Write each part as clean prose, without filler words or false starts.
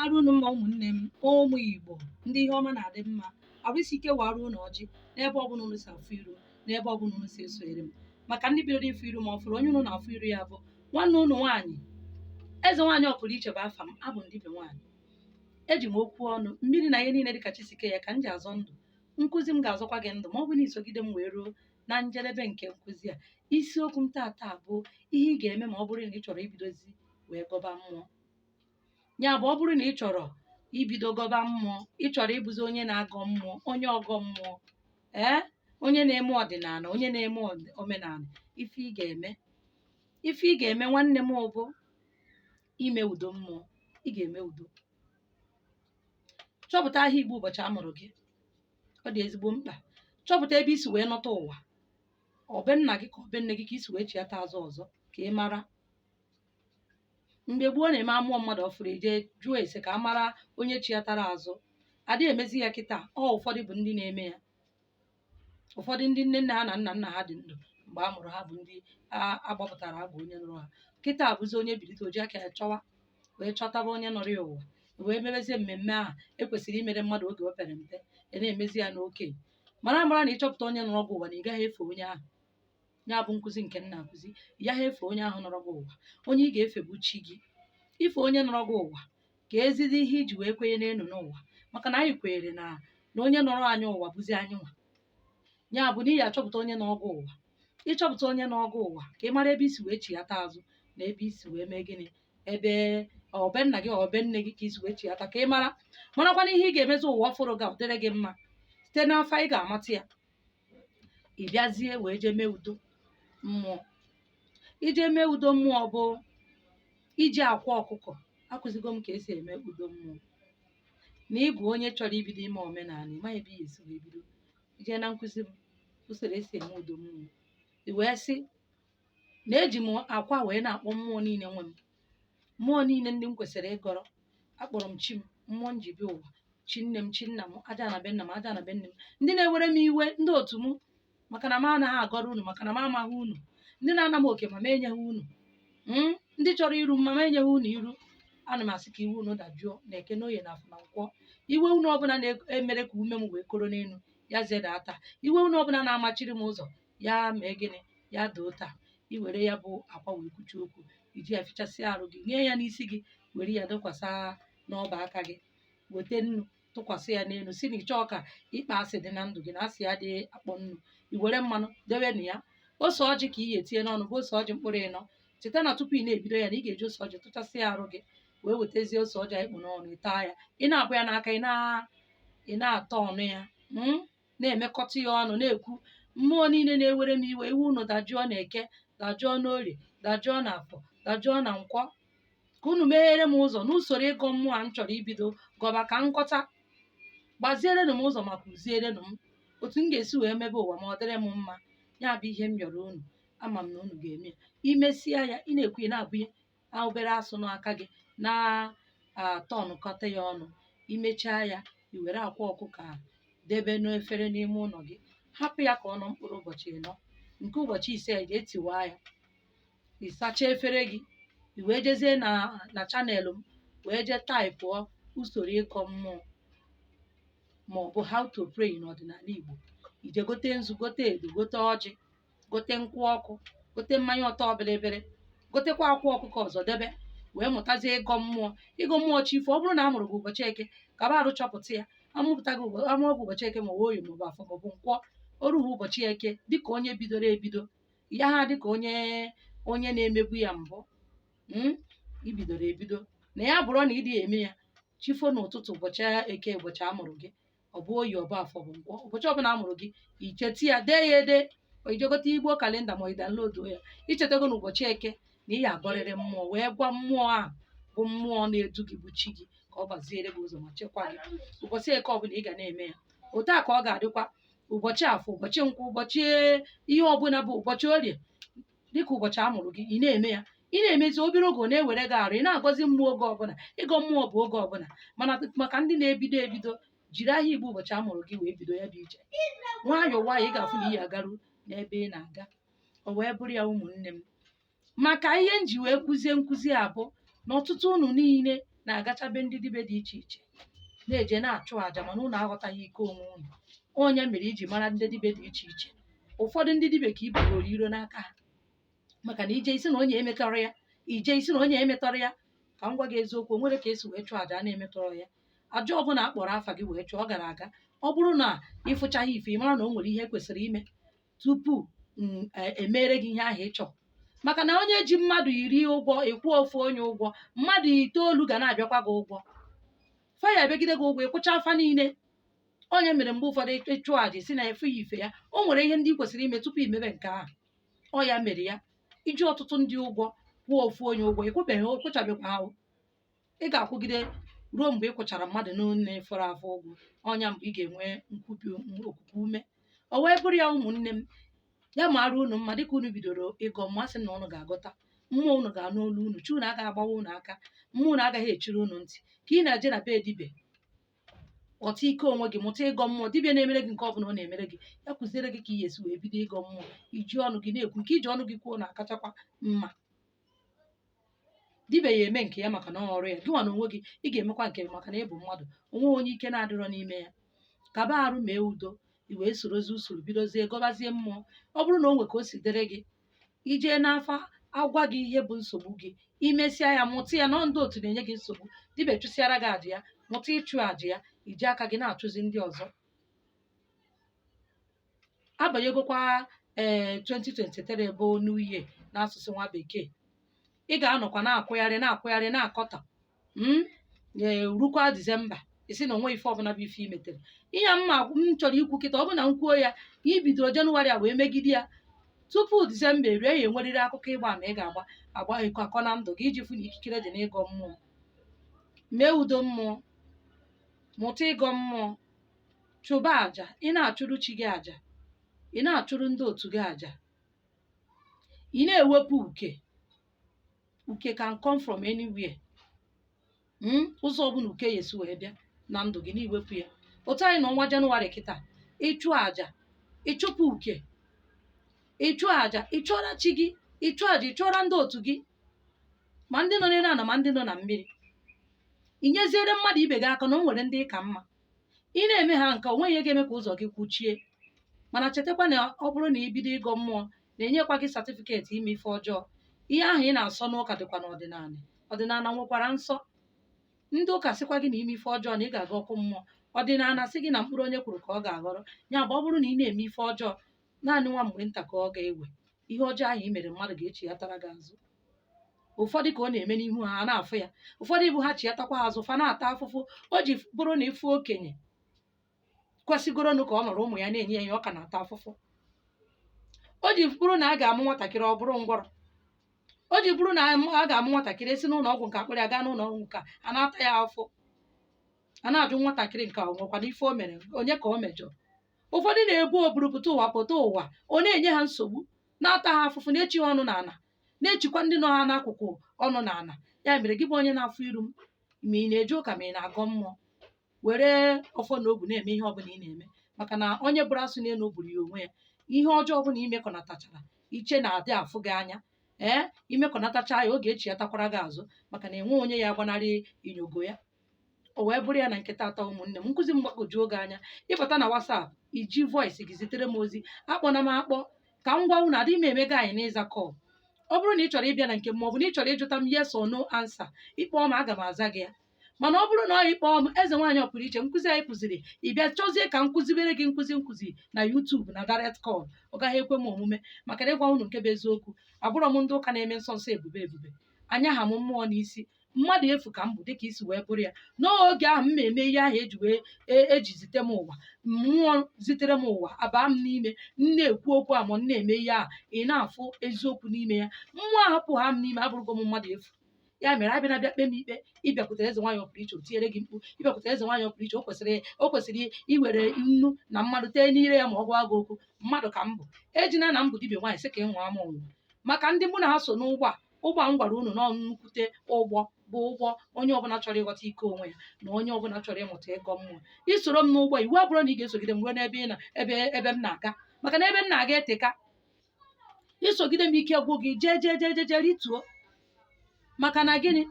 mara unu mma ụmụnne m ụmụ Igbo ndị ihe ọma na-adị mma arụsi ike wara unu ọjị n'ebe ọbụla unu si afụ iru n'ebe ọbụla unu si esonyere m maka ndị bidoro ịfụ iru ma ọ fụrụ onye unu na-afụ iru ya bụ nwanne unu nwaanyị eze nwaanyị ọ pụrụ iche bụ afa m abụ m dibịa nwaanyị eji m okwu ọnụ mmiri na ihe niile dịka Chisike ya ka m ji azọ ndụ nkụzi m ga-azọkwa gị ndụ ma ọ bụ na isogide m wee ruo na njedebe nke nkụzi a isiokwu m taata bụ ihe ị ga-eme ma ọ bụrụ na ị chọrọ ibidozi wee gọba mmụọ ya bụ ọ bụrụ na ị chọrọ ibido gọba mmụọ ị chọrọ ịbụzi onye na-agọ mmụọ onye ọgọ mmụọ onye na-eme ọdịnala onye na-eme omenala ife ị ga-eme nwanne m bụ ime udo mmụọ ị ga-eme udo chọpụta aha Igbo ụbọchị a mụrụ gị ọ dị ezigbo mkpa chọpụta ebe isi wee nọta ụwa ọbe nna gị ka ọbe nne gị ka isi wee chiata azụ ọzọ ka ị mara mgbe gboo na-eme amụọ mmadụ ọfụrụ eje jụọ ese ka a mara onye chiatara azụ adịghị emezi ya kịta ụfọdụ bụ ndị na-eme ya ụfọdụ ndị nne nna ha na nna nna ha dị ndụ mgbe a mụrụ ha bụ ndị agbapụtara agba onye nụrụ ha kịta abụzi onye bilite oji aka ya chọwa wee chọtaba onye nọrọ ya ụwa wee mebezie mmemme ahụ ekwesịrị imere mmadụ oge o pere mpe na-emezi ya n'okenye mara na ịchọpụta onye nọrọ gị ụwa na ị gaghị efe onye ahụ ya bụ nkụzi nke nna akụzi ị gaghị efe onye ahụ nọrọ gị ụwa onye ị ga-efe bụ chi gị ife onye nọrọ gị ụwa ka ezidi ihe iji wee kwenye n'elu n'ụwa maka na anyị kwenyere na onye nọrọ anyị ụwa bụzi anyị nwa ya bụ n'ihi achọpụta onye n'ọgụ ụwa ịchọpụta onye n'ọgụ ụwa ka ị mara ebe isi wee chiata azụ na ebe isi wee mee gịnị ebe ọbe nna gị ọbe nne gị ka isi wee chiata ka ị marakwana ihe ị ga-emezi ụwa ọfụrụ ga dịrị gị mma site n'afọ ị ga-amata ya ị bịazie wee jee mee udo mmụọ ije mee udo mmụọ bụ iji akwa ọkụkọ akụzigo m ka esi eme udo mmụọ na ị bụ onye chọrọ ibido ime omenala ị maghị ebe ya esi wee bido ije na nkụzi m usoro esi eme udo mmụọ i wee sị na eji m akwa wee na-akpọ mmụọ niile nwe m mmụọ niile ndị m kwesịrị ịgọrọ akpọrọ m chi m mmụọ njibi ụwa chi nne m chi nna m aja na be nna m aja na be nne m ndị na-ewere m iwe ndị otu m maka na m anaghị agọrọ unu maka na m amaghị unu ndị na-ana m oke ma m enyeghị unu ndị chọrọ iru mma m enyeghị unu iru ana m asị ka iwe unu dajụọ na eke na oye na afọ na nkwọ iwe unu ọbụla na-emere ka ume m wee koro n'elu ya zedata iwe unu ọbụla na-amachiri m ụzọ ya mee gịnị ya doo taa iwere ya bụ akwa wee kwuchi okwu iji ya fichasịa arụ gị nye ya n'isi gị were ya dọkwasa n'ọba aka gị weta nnu tụkwasị ya n'elu si na ịchọọ ka ịkpa asị dị na ndụ gị na asị ya dị akpọ nnu i were mmanụ debe na ya ose ọjị ka ị ga-etinye n'ọnụ bụ ose ọjị mkpụrụ ịnọ cheta na tupu ị na-ebido ya na ị ga-eji ose ọjị tụchasị ya arụ gị wee wetazie ose ọjị ikpụ n'ọnụ ị taa ya ị na-abụ ya n'aka ị na-atọ ọnụ ya na-emekọta ya ọnụ na-ekwu mmụọ niile na-ewere m iwe iwu unu dajụọ na eke dajụọ n'orie dajụọ na afọ dajụọ na nkwọ ka unu meghere m ụzọ n'usoro ịgọ mmụọ a m chọrọ ibido gọba ka nkọta gbazierenụ m ụzọ ma kụzierenụ m otu m ga-esi wee mebe ụwa ma ọ dịrị m mma ya bụ ihe m rịọrọ unu ama m na unu ga-eme ya imesịa ya ị na-ekwu ị na-abụnye obere asụ n'aka gị na-atọ ọnụkọta ya ọnụ imechaa ya i were akwa ọkụkọ a debe n'efere n'ime ụlọ gị hapụ ya ka ọ nọ mkpụrụ ụbọchị ịnọ nke ụbọchị ise eji etiwa ya ịsacha efere gị i wee jezie na chanelụ m wee jee taịpụọ usoro ịkọ mmụọ ma ọ bụ how to pray n'ọdịnala Igbo ije gote nzu gote edo gote ọjị gote nkwụ ọkụ gote mmanya ọtọ bịrịbịrị gotekwa akwa ọkụkọ ọzọ debe wee mụtazie ịgọ mmụọ chifu ọ bụrụ na a mụrụ gị ụbọchị eke ka ba arụ chọpụta ya amụpụta gị amụọ bụ ụbọchị eke ma ọ bụ oyi maọbụ afọ maọbụ nkwọ o rughị ụbọchị eke dịka onye bidoro ebido ya ha dịka onye na-emebu ya mbụ ibidoro ebido na ya bụrụ na ịdị eme ya chifo n'ụtụtụ ụbọchị eke ụbọchị a mụrụ gị ọ bụ oyi ọbụ afọ bụ nkwọ ụbọchị ọbụla a mụrụ gị icheti ya dee ya ede ijegote Igbo kalenda ma ọ download ya ichetago na ụbọchị eke na ị ya agọrịrị mmụọ wee gwa mmụọ ahụ bụ mmụọ na-edu gị bụ chi gị ka ọ gbaziere gị ụzọ ma chekwa gị ụbọchị eke ọbụla ị ga na-eme ya otu a ka ọ ga-adịkwa ụbọchị afọ ụbọchị nkwụ ụbọchị ihe ọbụla bụ ụbọchị orie dịka ụbọchị a mụrụ gị ị na-eme ya ị na-emezi obere oge na-ewere gị arụ ị na-agọzi mmụọ oge ọbụla ịgọ mmụọ bụ oge ọbụla mana maka ndị na-ebido jiri ahịa Igbo ụbọchị a mụrụ gị wee bido ya bụ ije nwayọọ ị ga-afụ na ị agaru n'ebe ị na-aga o wee bụrụ ya ụmụnne m maka ihe nji wee kụzie nkụzi abụ na ọtụtụ unu niile na-agachabe ndị dibe dị iche iche na-eje na-achụ àjà, mana unu aghọtaghị ike onwe unu. Onye mere iji mara ndị dibe dị iche iche. Ụfọdụ ndị dibe ka ibugoro iro n'aka ha, maka na ije isi na onye emetọrọ ya, ije isi na onye emetọrọ ya. Ka m gwa gị eziokwu, nwere ka esi wee chụọ àjà a na-emetọrọ ya. Àjà ọbụla akpọrọ afa gị wee chụọ, ọ gara aga, ọ bụrụ na ịfụchaghị ife, ị mara na o nwere ihe kwesịrị ime tupu emere gị ihe ahụ ị chọrọ. Maka na onye ji mmadụ 10 ụgwọ, ịkwụọ ofu onye ụgwọ, mmadụ 9 ga na-abịakwa gị ụgwọ. Faya ebegide gị ụgwọ, ịkwụcha afa niile. Onye mere mgbe ụfọdụ ịchụ àjà si na efu ya ife ya, o nwere ihe ndị ị kwesịrị ime tupu imebe nke ahụ. Ọ ya mere ya iji ọtụtụ ndị ụgwọ kwụọ ofu onye ụgwọ, ịkwụchabekwa ahụ. Ị ga-akwụgide ruo mgbe ị kwụchara mmadụ n'one fọrọ afọ ụgwọ. Ọnya mgbe ị ga-enwe okwukwe ume. O wee bụrụ ya, ụmụnne m, ya mara unu mma dịka unu bidoro ịgọ mmụọ, sị na unu ga-agọta mmụọ, unu ga-anụ olu unu, chi unu agaghị agbawa unu aka, mmụọ unu agaghị echiri unu ntị. Ka ị na-eje na be dibe, ghọta ike onwe gị, mụta ịgọ mmụọ. Dibịa na-emere gị nke ọbụla ọ na-emere gị, ya kụziere gị ka ị ga-esi wee bido ịgọ mmụọ. Iji ọnụ gị na-ekwu nke iji ọnụ gị kwuo na-akachakwa mma. Dibịa ya eme nke ya maka na ọrụ ya, gị nwa na onwe gị ị ga-emekwa nke maka na ị bụ mmadụ. Onwe onye ike na-adịrọ n'ime ya. Kaba arụ, mee udo, i wee sorozi usoro, bidozie gọbazie mmụọ. Ọ bụrụ na o nwe ka o si dịrị gị, ijee n'afa agwa gị ihe bụ nsogbu gị, imesịa ya, mụta ya. Nọ ndị otu na-enye gị nsogbu, dibịa chụsịara gị àjà ya, mụta ịchụ àjà ya, iji aka gị na-achụzi ndị ọzọ. Abanyegokwa 2023 bụ New Year n'asụsụ nwa bekee. Ị ga-anọkwa na-akwụgharị na-akọta rukwa Disemba, isi na onwe ife ọbụla bụ ife imetere. Ihe m chọrọ ikwu kịta, ọ bụ na m kwuo ya, ibido Jenụwarị a wee megide ya, tupu Disemba erie, ya enwerịrị akụkọ ịgba ama ị ga-agba akọ na ndụ gị, iji fụ na ikikere dị n'ịgọ mmụọ. Mee udo mmụọ, mụta ịgọ mmụọ, chụba àjà. Ị na-achụrụ chi gị àjà, ị na-achụrụ ndị otu gị àjà, ị na-ewepụ uke can come from anywhere. Ụzọ ọbụla uke ya esi wee bịa na ndụ gị, na-iwepụ ya. Otu anyị n'ọnwa Jenụwarị kịta, ịchụ àjà, ịchụpụ uke, ịchụ àjà, ịchụọra chi gị, ịchụ àjà, ịchụọra ndị otu gị, ma ndị nọ n'elu ala ma ndị nọ na mmiri. Ị nyeziere mmadụ ibe gị aka na o nwere ndị ka mma. Ị na-eme ha nke, o nweghị ihe ga-eme ka ụzọ gị kwuchie. Mana chetakwa na ọ bụrụ na ibido ịgọ mmụọ, na-enyekwa gị satifiketi ime ife ọjọọ. Ihe ahụ ị na-asọ n'ụka dịkwa n'ọdịnala. Ọdịnala nwekwara nsọ. Ndị ụka sịkwa gị na ime ife ọjọọ na ị ga-aga ọkụ mmụọ. Ọdịnala sị gị na mkpụrụ onye kwuru ka ọ ga-aghọrọ. Ya bụ, ọ bụrụ na ị na-eme ife ọjọọ, naanị nwa mgbe nta ka ọ ga-ewe. Ihe ọjọọ ahụ i mere, mmadụ ga-echi ya tara gị azụ. Ụfọdụ ka ọ na-eme n'ihu ha, a na-afụ ya. Ụfọdụ ibu ha chi ya takwa azụ, fa na-ata afụfụ. O ji bụrụ na ịfụ okenye kwesịgoronụ ka ọ nọrọ ụmụ ya na-enye ya, ọ ka na-ata afụfụ. O ji bụrụ na a ga-amụ nwatakịrị, ọ bụrụ ngwọrọ. O ji bụrụ na a ga-amụ nwatakịrị, esi n'ụlọ ọgwụ nke akpịrị aga n'ụlọ ọgwụ nke a na-ata ya afọ. A na-ajụ nwatakịrị nke ọ nwekwana ife o mere, onye ka o mejọrọ. Ụfọdụ na-ebu oburu pụta ụwa, ọ na-enye ha nsogbu, na-ata ha afụfụ, na-echi ha ọnụ n'ala, na-echikwa ndị nọ ha n'akụkụ ọnụ n'ala. Ya mere, gị bụ onye na-afụ iru m, ma ị na-eje ụka ma ị na-agọ mmụọ, were ọfọ na ogwu na-eme ihe ọbụla ị na-eme. Maka na onye bụrụ asụ n'elu buru ya onwe ya. Ihe ọjọọ ọbụla imekọnatachara, iche na-adị afụ gị anya. Imekọnatacha ya, oge echi ya takwara gị azụ, maka na enwe onye ya agbanarị inyogo ya. O wee bụrụ ya na nkịta atọ, ụmụnne m, nkụzi mgbagwoju oge anya, ịbata na WhatsApp, iji voice gị zitere m ozi. Akpọna m akpọ ka m gwa unu, adịghị m eme gị anyị n'ịza kọl. Ọ bụrụ na ị chọrọ ịbịa na nke m, ma ọ bụ na ị chọrọ ịjụta m yes or no answer, ịkpọọ m, aga m aza gị ya. Mana ọ bụrụ na ọ ịkpọọ m, eze nwaanyị ọpụrụ iche, nkụzi anyị kụziri, ị bịa chọzie ka nkụzibere gị nkụzi na YouTube na direct call, ọ gaghị ekwe m omume. Maka na ịgwa unu nke bụ eziokwu, abụrọ m ndị ụka na-eme nsọ nsọ ebube. Anya ha m mmụọ n'isi, mmadụ efu ka m bụ, dịka isi wee bụrụ ya. N'oge ahụ m na-eme ihe ahụ eji zite m ụwa, mmụọ zitere m ụwa, abaa m n'ime, m na-ekwu okwu a ma m na-eme ihe ahụ, ị na-afụ eziokwu n'ime ya. Mmụọ ahapụ ha m n'ime, abụrụgo m mmadụ efu. Ya mere, abịa na-abịa kpe m ikpe, ịbịakwutere eze nwaanyị ọpụrụ iche, o tinyere gị mkpu. Ịbịakwutere eze nwaanyị ọpụrụ iche, o kwesịrị iwere nnu na mmadụ tee n'ire ya ma ọ gwa gị okwu. Mmadụ ka m bụ, ejina na m bụ dibịa nwaanyị sị ka ị nwụọ m ọnwụ. Maka ndị mụ na ha so n'ụgbọ a m gwara unu na nnukwute ụgbọ bụ ụgbọ onye ọbụla chọrọ ịghọta ike onwe ya, na onye ọbụla chọrọ ịmụta ịgọ mmụọ. Isoro m n'ụgbọ, iwu abụrụ na ị ga-esogide m ruo n'ebe ebe m na-aga. Maka na ebe m na-aga eteka. Isogide m, ike gwụ gị, jee rituo. Maka na gịnị?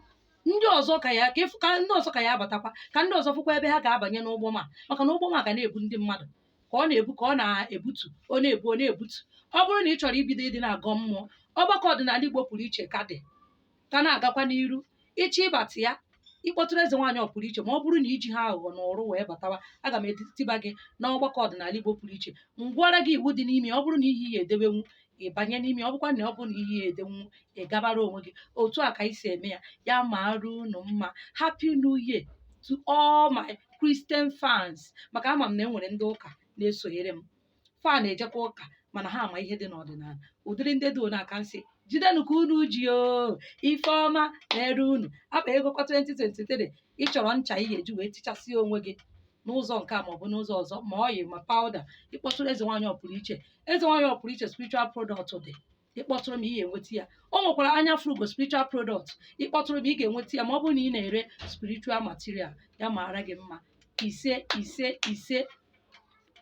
ndị ọzọ ka ndị ọzọ ka ya abatakwa ka ndị ọzọ fụkwa ebe ha ga-abanye n'ụgbọ ma maka na ụgbọ ma ga na-ebu ndị mmadụ ka ọ na-ebu ka ọ na-ebutu ọ na-ebu ọ na-ebutu. Ọ bụrụ na ị chọrọ ibido ịdị na-agọ mmụọ, ọgbakọ ọdịnala Igbo pụrụ iche ka dị ka na-agakwa n'iru. Ịchọ ịbata ya ịkpọtụrụ eze nwaanyị ọpụrụ iche ma ọ bụrụ na iji ha aghụghọ na ụrụ wee batawa, aga m etiba gị n'ọgbakọ ọdịnala Igbo pụrụ iche, ngwara gị iwu dị n'ime. Ọ bụrụ na ihe ya edebenwu ịbanye n'ime, ọ bụkwa na ọ bụrụ na ihe ya edenwu ị gabara onwe gị. Otu a ka anyị si eme ya. Ya mara unu mma. Happy New Year to all my Christian fans, maka ama m na enwere ndị ụka na-esonyere m fan ejekwa ụka mana ha ama ihe dị n'ọdịnala. Ụdịrị ndị dị one aka nsị jidenụ ka unu ji Ifeọma na-ere unu akpa ego kwa 2023. Ị chọrọ ncha ị ga-eji wee tichasị onwe gị n'ụzọ nke a maọbụ n'ụzọ ọzọ ma ọyị ma pawuda, ịkpọtụrụ eze nwaanyị ọpụrụ iche. Eze nwaanyị ọpụrụ iche spiritual product dị, ịkpọtụrụ m ị ga-enweta ya. O nwekwara anya frugo spiritual product, ịkpọtụrụ m ị ga-enweta ya ma ọ bụrụ na ị na-ere spiritual material. Ya mara gị mma. Ise ise ise.